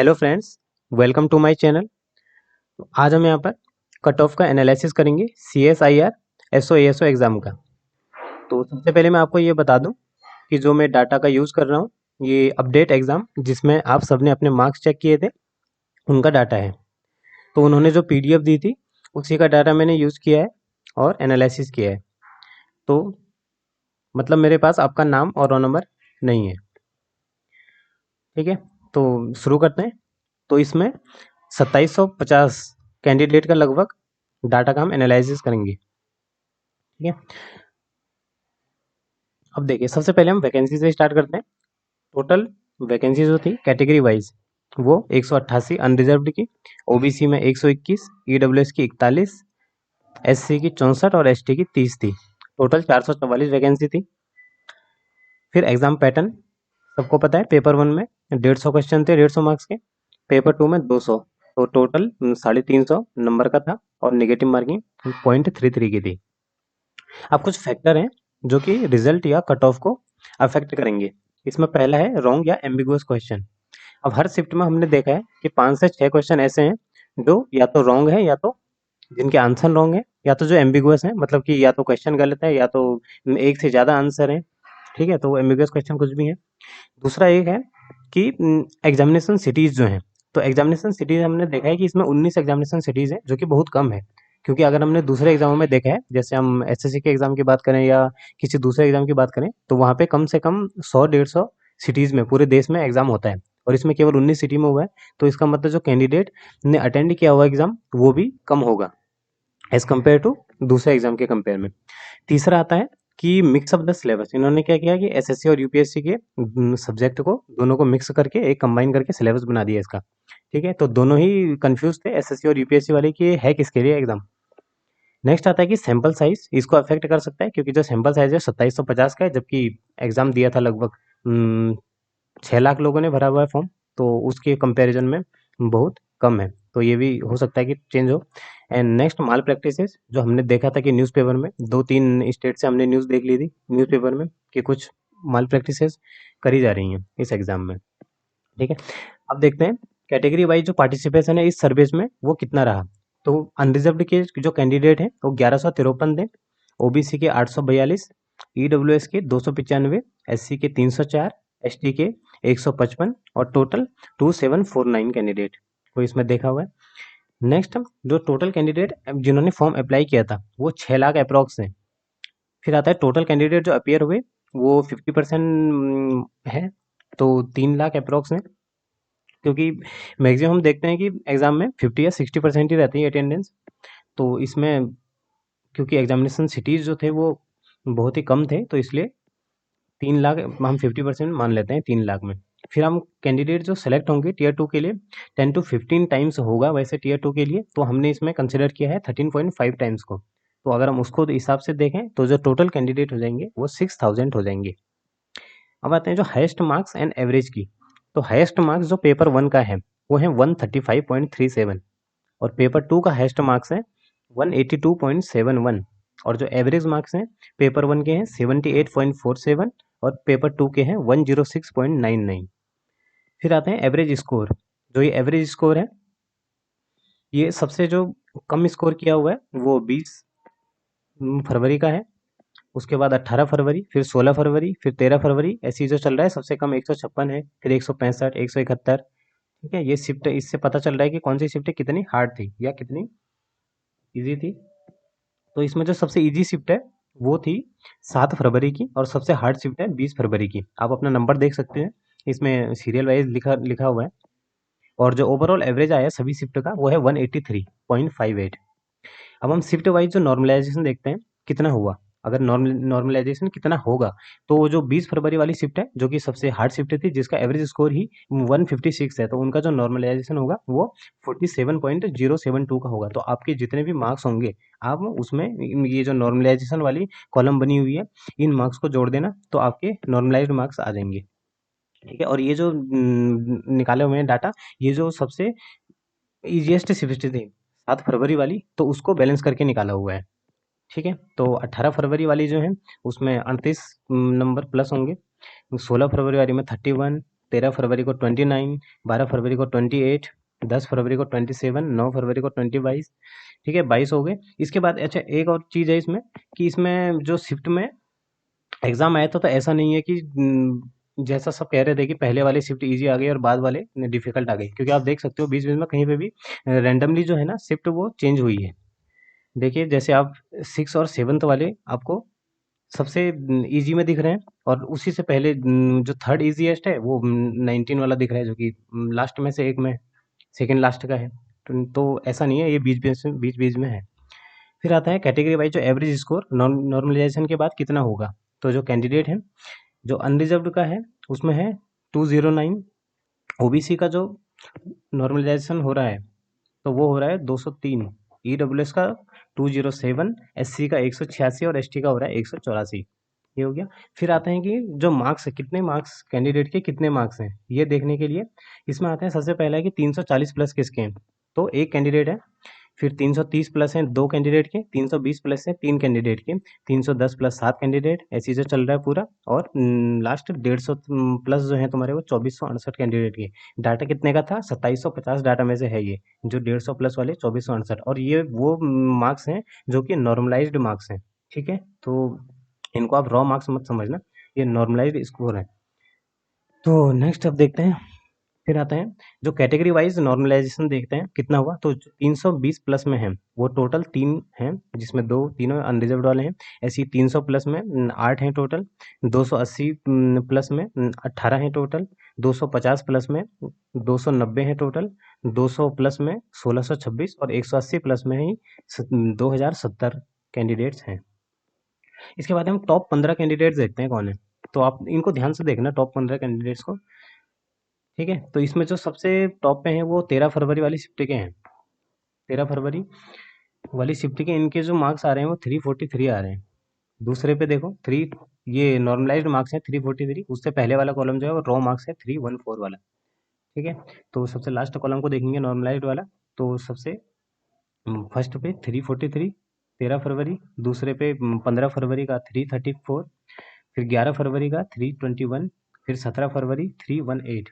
Hello friends, welcome to my channel. आज हम यहाँ पर कट ऑफ का एनालिसिस करेंगे CSIR SO ASO एग्ज़ाम का। तो सबसे पहले मैं आपको ये बता दूं कि जो मैं डाटा का यूज़ कर रहा हूँ ये अपडेट एग्ज़ाम जिसमें आप सबने अपने मार्क्स चेक किए थे उनका डाटा है। तो उन्होंने जो PDF दी थी उसी का डाटा मैंने यूज़ किया है और एनालिसिस किया है। तो मतलब मेरे पास आपका नाम और रोल नंबर नहीं है। ठीक है, तो शुरू करते हैं। तो इसमें 2750 कैंडिडेट का लगभग डाटा का हम एनालिसिस करेंगे। ठीक है, अब देखिए सबसे पहले हम वैकेंसी से स्टार्ट करते हैं। टोटल वैकेंसी जो थी कैटेगरी वाइज वो 188 अनरिजर्व्ड की, OBC में 121, EWS की 41, SC की 64 और ST की 30 थी। टोटल 444 वैकेंसी थी। फिर एग्जाम पैटर्न सबको पता है, पेपर 1 में 150 क्वेश्चन थे 150 मार्क्स के, पेपर 2 में 200, तो टोटल 350 नंबर का था और नेगेटिव मार्किंग 0.33 की थी। अब कुछ फैक्टर हैं जो कि रिजल्ट या कट ऑफ को अफेक्ट करेंगे। इसमें पहला है रॉन्ग या एम्बिगुअस क्वेश्चन। अब हर शिफ्ट में हमने देखा है कि 5 से 6 क्वेश्चन ऐसे हैं जो या तो रॉन्ग है या तो जिनके आंसर रॉन्ग है, या तो जो एम्बिगुअस है मतलब कि या तो क्वेश्चन गलत है या तो एक से ज़्यादा आंसर है। ठीक है, तो वो एम्बिगुअस क्वेश्चन कुछ भी है। दूसरा एक है कि एग्जामिनेशन सिटीज़ जो हैं, तो एग्जामिनेशन सिटीज़ हमने देखा है कि इसमें 19 एग्जामिनेशन सिटीज़ हैं जो कि बहुत कम है। क्योंकि अगर हमने दूसरे एग्जामों में देखा है, जैसे हम SSC के एग्जाम की बात करें या किसी दूसरे एग्जाम की बात करें, तो वहाँ पे कम से कम 100-150 सिटीज़ में पूरे देश में एग्जाम होता है और इसमें केवल 19 सिटी में हुआ है। तो इसका मतलब जो कैंडिडेट ने अटेंड किया हुआ एग्जाम वो भी कम होगा एज़ कम्पेयर टू दूसरे एग्जाम के कंपेयर में। तीसरा आता है कि मिक्स अप द सिलेबस। इन्होंने क्या किया कि SSC और UPSC के सब्जेक्ट को दोनों को मिक्स करके एक कंबाइन करके सिलेबस बना दिया इसका। ठीक है, तो दोनों ही कंफ्यूज थे SSC और UPSC वाले कि ये है किसके लिए एग्जाम। नेक्स्ट आता है कि सैंपल साइज इसको अफेक्ट कर सकता है, क्योंकि जो सैंपल साइज है 2750 का है, जबकि एग्जाम दिया था लगभग 6 लाख लोगों ने भरा हुआ है फॉर्म, तो उसके कंपैरिजन में बहुत कम है। तो ये भी हो सकता है कि चेंज हो। एंड नेक्स्ट माल प्रैक्टिसेस, जो हमने देखा था कि न्यूज़पेपर में 2-3 स्टेट से हमने न्यूज़ देख ली थी न्यूज़पेपर में कि कुछ माल प्रैक्टिसेस करी जा रही हैं इस एग्जाम में। ठीक है, अब देखते हैं कैटेगरी वाइज जो पार्टिसिपेशन है इस सर्विस में वो कितना रहा। तो अनरिजर्व्ड के जो कैंडिडेट हैं वो 1153 थे, OBC के 842, EWS के 295, SC के 304, ST के 155 और टोटल 2749 कैंडिडेट को इसमें देखा हुआ है। नेक्स्ट जो टोटल कैंडिडेट जिन्होंने फॉर्म अप्लाई किया था वो 6 लाख अप्रॉक्स है। फिर आता है टोटल कैंडिडेट जो अपीयर हुए वो 50% है, तो 3 लाख अप्रॉक्स है। क्योंकि मैक्सिमम हम देखते हैं कि एग्जाम में 50 या 60% ही रहती है अटेंडेंस। तो इसमें क्योंकि एग्जामिनेशन सिटीज़ जो थे वो बहुत ही कम थे, तो इसलिए 3 लाख हम 50% मान लेते हैं 3 लाख में। फिर हम कैंडिडेट जो सेलेक्ट होंगे टीयर 2 के लिए 10 to 15 टाइम्स होगा वैसे टीयर 2 के लिए, तो हमने इसमें कंसिडर किया है 13.5 टाइम्स को। तो अगर हम उसको हिसाब से देखें तो जो टोटल कैंडिडेट हो जाएंगे वो 6000 हो जाएंगे। अब आते हैं जो हाईएस्ट मार्क्स एंड एवरेज की। तो हाईएस्ट मार्क्स जो पेपर 1 का है वो है 135.37 और पेपर 2 का हाईएस्ट मार्क्स है 182.71 और जो एवरेज मार्क्स हैं पेपर 1 के हैं 78.47 और पेपर 2 के हैं 106.99। फिर आते हैं एवरेज स्कोर। जो ये एवरेज स्कोर है ये सबसे जो कम स्कोर किया हुआ है वो 20 फरवरी का है, उसके बाद 18 फरवरी, फिर 16 फरवरी, फिर 13 फरवरी, ऐसे ही जो चल रहा है। सबसे कम 156 है, फिर 165, 171। ठीक है, ये शिफ्ट इससे पता चल रहा है कि कौन सी शिफ्ट कितनी हार्ड थी या कितनी इजी थी। तो इसमें जो सबसे इजी शिफ्ट है वो थी 7 फरवरी की और सबसे हार्ड शिफ्ट है 20 फरवरी की। आप अपना नंबर देख सकते हैं, इसमें सीरियल वाइज लिखा लिखा हुआ है। और जो ओवरऑल एवरेज आया सभी शिफ्ट का वो है 183.58। अब हम शिफ्ट वाइज जो नॉर्मलाइजेशन देखते हैं कितना हुआ। अगर नॉर्मलाइजेशन कितना होगा, तो वो जो 20 फरवरी वाली शिफ्ट है जो कि सबसे हार्ड शिफ्ट थी जिसका एवरेज स्कोर ही 156 है, तो उनका जो नॉर्मलाइजेशन होगा वो 47.072 का होगा। तो आपके जितने भी मार्क्स होंगे आप उसमें ये जो नॉर्मलाइजेशन वाली कॉलम बनी हुई है इन मार्क्स को जोड़ देना, तो आपके नॉर्मलाइज्ड मार्क्स आ जाएंगे। ठीक है, और ये जो निकाले हुए हैं डाटा, ये जो सबसे ईजीएस्ट शिफ्ट थी 7 फरवरी वाली, तो उसको बैलेंस करके निकाला हुआ है। ठीक है, तो 18 फरवरी वाली जो है उसमें 38 नंबर प्लस होंगे, 16 फरवरी वाली में 31, 13 फरवरी को 29, 12 फरवरी को 28, 10 फरवरी को 27, 9 फरवरी को 22, ठीक है 22 हो गए। इसके बाद अच्छा एक और चीज़ है इसमें कि इसमें जो शिफ्ट में एग्ज़ाम आया था तो ऐसा नहीं है कि जैसा सब कह रहे थे कि पहले वाली शिफ्ट ईजी आ गई और बाद वाले डिफ़िकल्ट आ गई, क्योंकि आप देख सकते हो बीच-बीच में कहीं पे भी रैंडमली जो है ना शिफ्ट वो चेंज हुई है। देखिए जैसे आप 6 और 7th वाले आपको सबसे ईजी में दिख रहे हैं और उसी से पहले जो थर्ड ईजीएस्ट है वो 19 वाला दिख रहा है, जो कि लास्ट में से एक में सेकंड लास्ट का है। तो ऐसा नहीं है, ये बीच-बीच में है। फिर आता है कैटेगरी वाइज जो एवरेज स्कोर नॉर्मलाइजेशन के बाद कितना होगा। तो जो कैंडिडेट है जो अनरिजर्व्ड का है उसमें है 209, ओबीसी का जो नॉर्मलाइजेशन हो रहा है तो वो हो रहा है 203, ईडब्ल्यूएस का 207, एससी का 186 और एसटी का हो रहा है 184। ये हो गया। फिर आते हैं कि जो मार्क्स है कितने मार्क्स कैंडिडेट के कितने मार्क्स हैं ये देखने के लिए इसमें आते हैं सबसे पहला है कि 340 प्लस किसके हैं, तो एक कैंडिडेट है। फिर 330 प्लस हैं दो कैंडिडेट के, 320 प्लस है तीन कैंडिडेट के, 310 प्लस सात कैंडिडेट, ऐसे जो चल रहा है पूरा। और लास्ट 150 प्लस जो है तुम्हारे वो 2468 कैंडिडेट के। डाटा कितने का था 2750 डाटा में से है ये जो 150 प्लस वाले 2468, और ये वो मार्क्स हैं जो कि नॉर्मलाइज्ड मार्क्स हैं, ठीक है। तो इनको आप रॉ मार्क्स मत समझना, ये नॉर्मलाइज्ड स्कोर है। तो नेक्स्ट अब देखते हैं, फिर आते हैं जो कैटेगरी वाइज नॉर्मलाइजेशन देखते हैं कितना हुआ। तो 320 प्लस में है वो टोटल 3 हैं, जिसमें तीनों अनरिजर्व्ड वाले हैं। ऐसे ही 300 प्लस में 8 हैं टोटल, 280 प्लस में 18 हैं टोटल, 250 प्लस में 290 हैं टोटल, 200 प्लस में 1626 और 180 प्लस में ही 2070 कैंडिडेट्स हैं। इसके बाद हम टॉप 15 कैंडिडेट्स देखते हैं कौन है। तो आप इनको ध्यान से देखना टॉप 15 कैंडिडेट्स को, ठीक है। तो इसमें जो सबसे टॉप पे हैं वो 13 फरवरी वाली शिफ्ट के हैं। 13 फरवरी वाली शिफ्ट के इनके जो मार्क्स आ रहे हैं वो 343 आ रहे हैं। दूसरे पे देखो थ्री, ये नॉर्मलाइज्ड मार्क्स है 343, उससे पहले वाला कॉलम जो है वो रॉ मार्क्स है 314 वाला, ठीक है। तो सबसे लास्ट कॉलम को देखेंगे नॉर्मलाइज्ड वाला, तो सबसे फर्स्ट पे 343 13 फरवरी, दूसरे पे 15 फरवरी का 334, फिर 11 फरवरी का 321, फिर 17 फरवरी 318।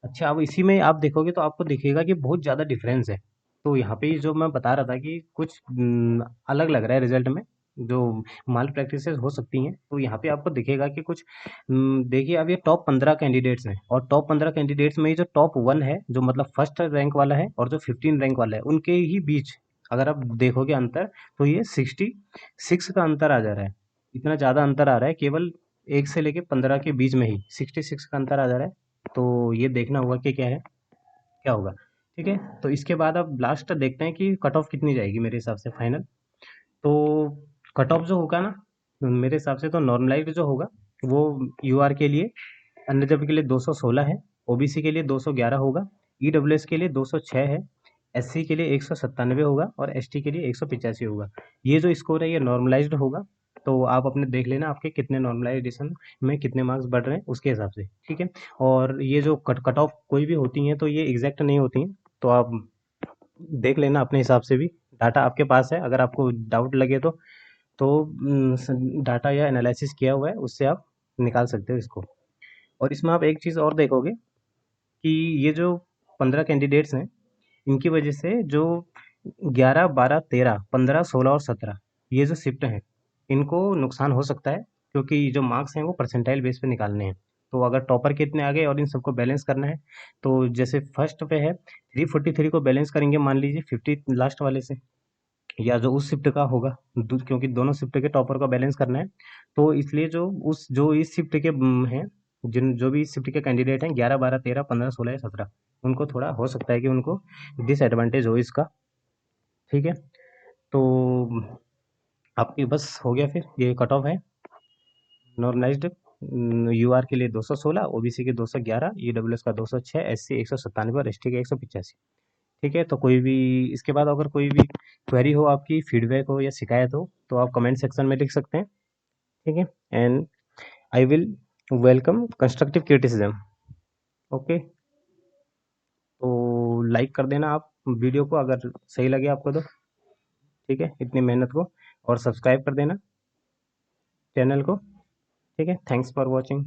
अच्छा, अब इसी में आप देखोगे तो आपको दिखेगा कि बहुत ज़्यादा डिफरेंस है। तो यहाँ पे जो मैं बता रहा था कि कुछ अलग लग रहा है रिजल्ट में, जो माल प्रैक्टिसेस हो सकती हैं, तो यहाँ पे आपको दिखेगा कि कुछ देखिए अब ये टॉप 15 कैंडिडेट्स हैं और टॉप 15 कैंडिडेट्स में ही जो टॉप 1 है जो मतलब फर्स्ट रैंक वाला है और जो 15 रैंक वाला है उनके ही बीच अगर आप देखोगे अंतर, तो ये 66 का अंतर आ जा रहा है। इतना ज़्यादा अंतर आ रहा है केवल 1 से लेके 15 के बीच में ही 66 का अंतर आ जा रहा है। तो ये देखना होगा कि क्या है, क्या होगा, ठीक है। तो इसके बाद अब लास्ट देखते हैं कि कट ऑफ कितनी जाएगी मेरे हिसाब से फाइनल। तो कट ऑफ जो होगा ना मेरे हिसाब से तो नॉर्मलाइज्ड जो होगा वो यूआर के लिए अनरिजर्व के लिए 216 है, ओबीसी के लिए 211 होगा, ईडब्ल्यूएस के लिए 206 है, एससी के लिए 197 होगा और एसटी के लिए 185 होगा। ये जो स्कोर है ये नॉर्मलाइज्ड होगा। तो आप अपने देख लेना आपके कितने नॉर्मलाइजेशन में कितने मार्क्स बढ़ रहे हैं उसके हिसाब से, ठीक है। और ये जो कट ऑफ कोई भी होती हैं तो ये एग्जैक्ट नहीं होती हैं, तो आप देख लेना अपने हिसाब से भी। डाटा आपके पास है, अगर आपको डाउट लगे तो डाटा या एनालिसिस किया हुआ है उससे आप निकाल सकते हो इसको। और इसमें आप एक चीज़ और देखोगे कि ये जो 15 कैंडिडेट्स हैं इनकी वजह से जो 11, 12, 13, 15, 16 और 17 ये जो शिफ्ट हैं इनको नुकसान हो सकता है, क्योंकि जो मार्क्स हैं वो परसेंटाइल बेस पे निकालने हैं। तो अगर टॉपर कितने आ गए और इन सबको बैलेंस करना है, तो जैसे फर्स्ट पे है 343 को बैलेंस करेंगे मान लीजिए 50 लास्ट वाले से, या जो उस शिफ्ट का होगा क्योंकि दोनों शिफ्ट के टॉपर का बैलेंस करना है। तो इसलिए जो इस शिफ्ट के हैं, जिन जो भी इस शिफ्ट के कैंडिडेट हैं 11, 12, 13, 15, 16 या 17, उनको थोड़ा हो सकता है कि उनको डिसएडवांटेज हो इसका, ठीक है। तो आपकी बस हो गया, फिर ये कट ऑफ है नॉर्मलाइज्ड यूआर के लिए 216, ओबीसी के 211, ईडब्ल्यूएस का 206, एससी 197 और एसटी का 185, ठीक है। तो कोई भी इसके बाद अगर कोई भी क्वेरी हो, आपकी फीडबैक हो या शिकायत हो, तो आप कमेंट सेक्शन में लिख सकते हैं, ठीक है। And I will welcome constructive criticism, okay. तो लाइक कर देना आप वीडियो को अगर सही लगे आपको तो, ठीक है, इतनी मेहनत को। और सब्सक्राइब कर देना चैनल को, ठीक है। Thanks for watching.